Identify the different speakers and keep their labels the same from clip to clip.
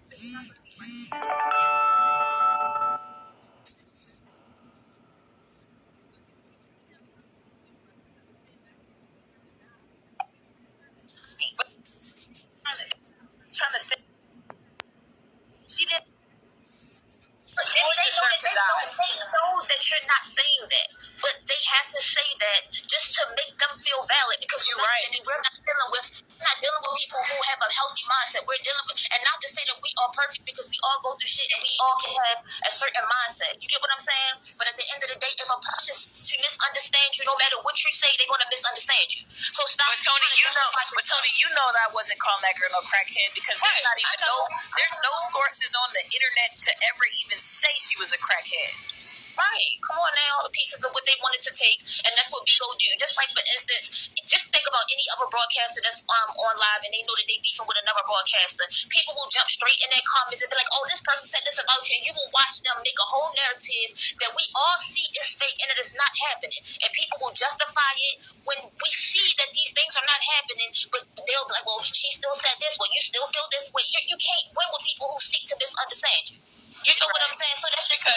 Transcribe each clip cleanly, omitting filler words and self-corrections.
Speaker 1: Trying to say she didn't.
Speaker 2: They know that you're not saying that, but they have to say that just to make them feel valid. Because
Speaker 1: you're right.
Speaker 2: We're not dealing with people who have a healthy mindset. We're dealing with, and not to say that we are perfect, because we all go through shit and we all can have a certain mindset. You get what I'm saying? But at the end of the day, if a person to misunderstand you, no matter what you say, they're gonna misunderstand you. So stop.
Speaker 1: But Tony, you know that I wasn't calling that girl no crackhead, because there's not even there's no sources on the internet to ever even say she was a crackhead.
Speaker 2: Right. Come on now, all the pieces of what they wanted to take, and that's what BIGO do. Just like, for instance, just think about any other broadcaster that's on live and they know that they beefing with another broadcaster. People will jump straight in their comments and be like, oh, this person said this about you, and you will watch them make a whole narrative that we all see is fake and it is not happening. And people will justify it when we see that these things are not happening, but they'll be like, well, she still said this, well, you still feel this way. You can't win with people who seek to misunderstand you. You know what I'm saying? So that's just
Speaker 1: because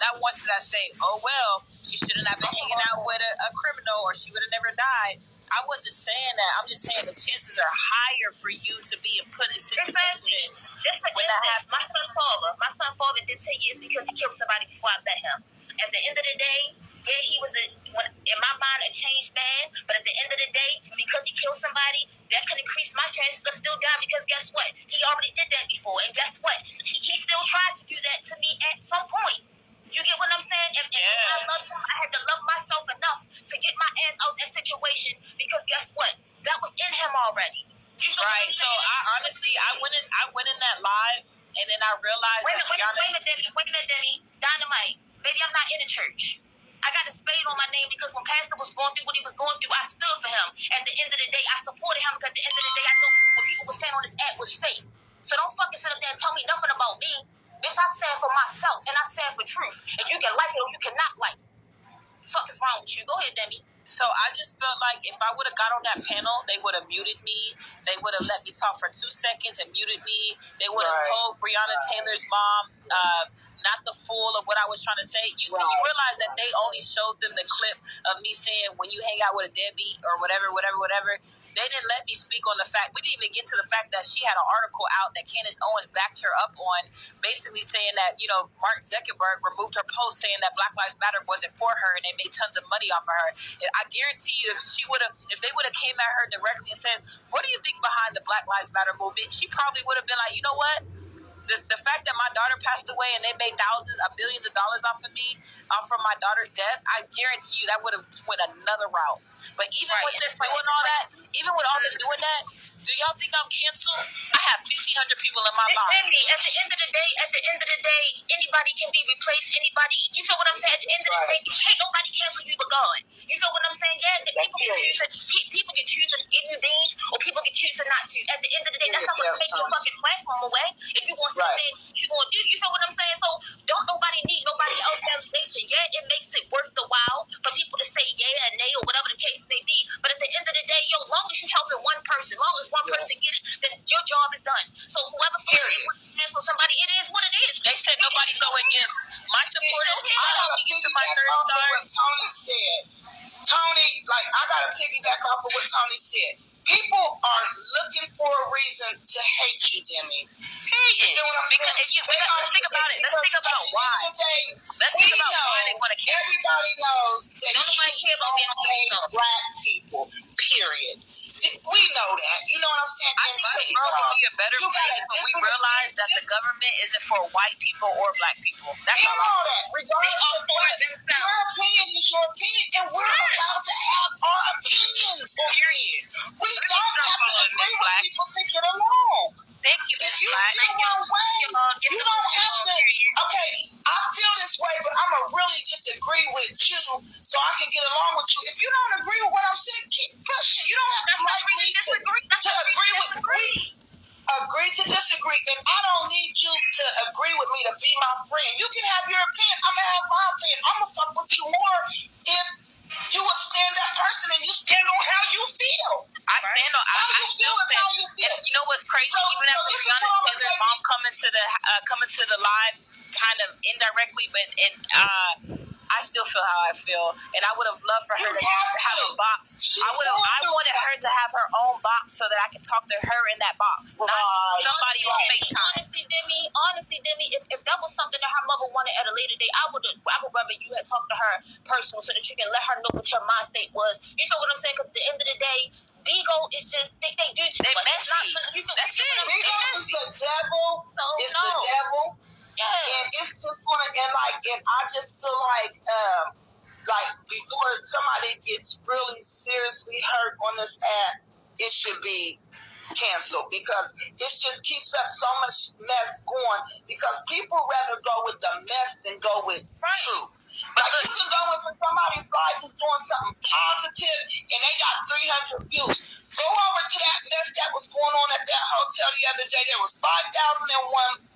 Speaker 1: not once did I say, oh well, she shouldn't have been hanging out with a criminal, or she would have never died. I wasn't saying that. I'm just saying the chances are higher for you to be put in situations.
Speaker 2: Just for instance, my son father did 10 years because he killed somebody before I met him. At the end of the day, yeah, he was in my mind a changed man, but at the end of the day, because he killed somebody, that could increase my chances of still dying, because guess what? He already did that before, and guess what? He still tried to do that to me at some point. You get what I'm saying? If I loved him, I had to love myself enough to get my ass out that situation, because guess what? That was in him already.
Speaker 1: Right. So I went in that live, and then I realized.
Speaker 2: Wait a minute, Demi. Dynamite. Baby, I'm not in the church. I got a spade on my name because when Pastor was going through what he was going through, I stood for him. At the end of the day, I supported him, because at the end of the day, I thought what people were saying on this app was fake. So don't fucking sit up there and tell me nothing about me. Bitch, I stand for myself, and I stand for truth. And you can like it or you cannot like it. Fuck is wrong with you? Go ahead, Demi.
Speaker 1: So I just felt like if I would have got on that panel, they would have muted me. They would have let me talk for 2 seconds and muted me. They would have told Breanna Taylor's mom not the full of what I was trying to say. You realize that they only showed them the clip of me saying, when you hang out with a deadbeat or whatever. They didn't let me speak on the fact. We didn't even get to the fact that she had an article out that Candace Owens backed her up on, basically saying that, Mark Zuckerberg removed her post saying that Black Lives Matter wasn't for her and they made tons of money off of her. I guarantee you, if they would have came at her directly and said, what do you think behind the Black Lives Matter movement? She probably would have been like, you know what? The fact that my daughter passed away and they made thousands of billions of dollars off of me, from my daughter's death, I guarantee you that would have went another route. But even with them doing all that, even with all them doing that, do y'all think I'm canceled? I have 1,500 people in my life.
Speaker 2: Demi, at the end of the day, anybody can be replaced. Anybody, you feel what I'm saying? At the end of the day, can't nobody cancel you but God. You feel what I'm saying? Yeah, people can choose to give you beans, or people can choose to not to. At the end of the day, that's not going to take your fucking platform away. If you want to say what you going to do, you feel what I'm saying? So don't nobody need nobody else's validation. Yeah, it makes it worth the while for people to say yeah and nay or whatever the case may be. But at the end of the day, as long as you helping one person, as long as one person gets it, then your job is done. So whoever cancel somebody, it is what it is.
Speaker 1: They said nobody throwing gifts. My supporters came out to get to my third star.
Speaker 3: What Tony said. Tony, I gotta piggyback off of what Tony said. People are looking for a reason to hate you, Demi.
Speaker 1: Period. Let's think about it. Let's think about why. Let's think about why they want to cancel.
Speaker 3: Everybody knows that
Speaker 2: nobody cares about being
Speaker 3: hate black people. Period. We know that. You know what I'm saying?
Speaker 1: I think the world would be a better place when we realize that the government isn't for white people or black people. That's all.
Speaker 3: Know that. Regardless of what, your opinion is your opinion, and we're allowed to have our opinions. Period. We don't have to agree with people to get along.
Speaker 1: Thank you,
Speaker 3: If you feel one way, you don't have to. Okay, I feel this way, but I'm going to really just agree with you so I can get along with you. If you don't agree with what I'm saying, keep pushing. You don't have to like me to agree with me. Agree to disagree. If I don't need you to agree with me to be my friend, you can have your opinion. I'm going to have my opinion. I'm going to fuck with you more if you a stand-up person and you stand on how you feel.
Speaker 1: I still stand. And you know what's crazy? Even after Breanna Taylor's mom coming to the live, kind of indirectly, but I still feel how I feel, and I would have loved for her to have a box. I wanted her to have her own box so that I could talk to her in that box, not somebody on FaceTime.
Speaker 2: Honestly, Demi, if that was something that her mother wanted at a later date, I would rather you had talked to her personal so that you can let her know what your mind state was. You know what I'm saying? Because at the end of the day, BIGO is just they do too much.
Speaker 1: Messy. That's it.
Speaker 3: BIGO is the devil. It's the devil. Yeah. And it's just gonna, and like, and I just feel like before somebody gets really seriously hurt on this app, it should be canceled because it just keeps up so much mess going because people rather go with the mess than go with truth. Like you can go into somebody's life who's doing something positive and they got 300 views. Go over to that mess that was going on at that hotel the other day. There was 5,001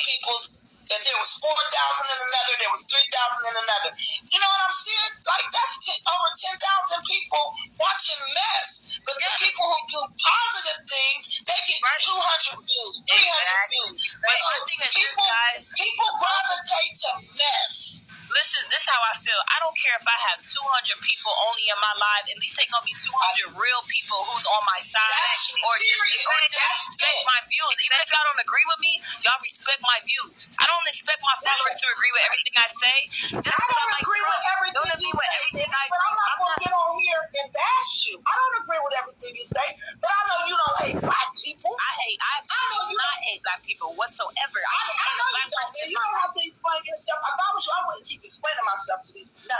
Speaker 3: people's, and there was 4,000 in another, there was 3,000 in another. You know what I'm saying? Like that's over 10,000 people watching mess. But the people who do positive things, they get 200 views, 300 views.
Speaker 1: But my thing is this, guys.
Speaker 3: People gravitate to mess.
Speaker 1: Listen, this is how I feel. I don't care if I have 200 people only in my life. At least they're going to be 200 real people who's on my side or just respect my views. Even if y'all don't agree with me, y'all respect my views. I don't expect my followers to agree with everything I say. Just
Speaker 3: I don't agree with everything but I'm not going to get on here and bash you. I don't agree with everything you say, but I know you don't hate black people.
Speaker 1: I do not hate black people whatsoever.
Speaker 3: I know you don't. And you don't have to explain yourself. If I was you, I wouldn't keep explaining myself to these. That's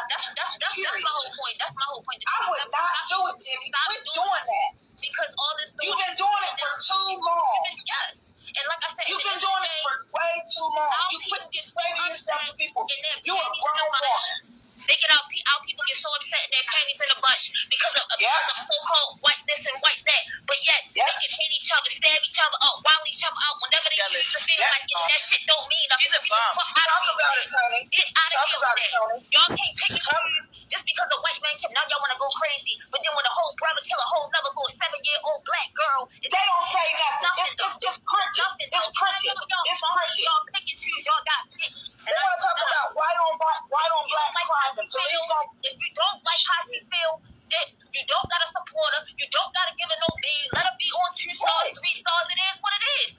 Speaker 2: my whole point. That's my whole point.
Speaker 3: I would not do it, Demi. Quit doing that.
Speaker 2: Because all this.
Speaker 3: You've been doing it for too long.
Speaker 2: Yes. And like I said,
Speaker 3: you've been doing it for way too long. You quit explaining yourself to people. You a grown woman.
Speaker 2: They get out people get so upset and their panties in a bunch because of so-called white this and white that, but yet they can hit each other, stab each other up, wild each other out whenever they choose to feel like it. That shit don't mean nothing. Get out of here. Y'all can't pick and choose just because a white man can. Now y'all want to go crazy, but then when a whole brother kill a whole another little 7-year-old black girl,
Speaker 3: they don't say nothing. It's just cricket. It's cricket.
Speaker 2: Y'all pick and choose. Y'all got picks.
Speaker 3: They want to talk about white on black crime.
Speaker 2: If you don't like how she feel, you don't gotta support her. You don't gotta give her no B. Let her be on 2 stars, 3 stars. It is what it is.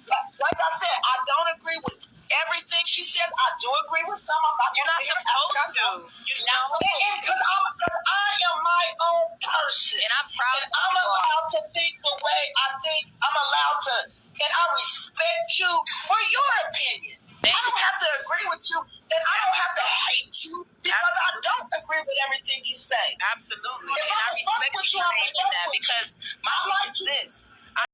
Speaker 2: Like
Speaker 3: I said, I don't agree with everything she says. I do agree with some.
Speaker 1: You're not supposed to.
Speaker 3: You're not supposed to. Because I am my own person.
Speaker 1: And I'm proud.
Speaker 3: And I'm allowed to think the way I think. I'm allowed to. And I respect you for your opinion. I don't have to agree with you, and I don't have to hate you because I don't agree with everything you say.
Speaker 1: Absolutely. And I respect you saying that because my thing is this.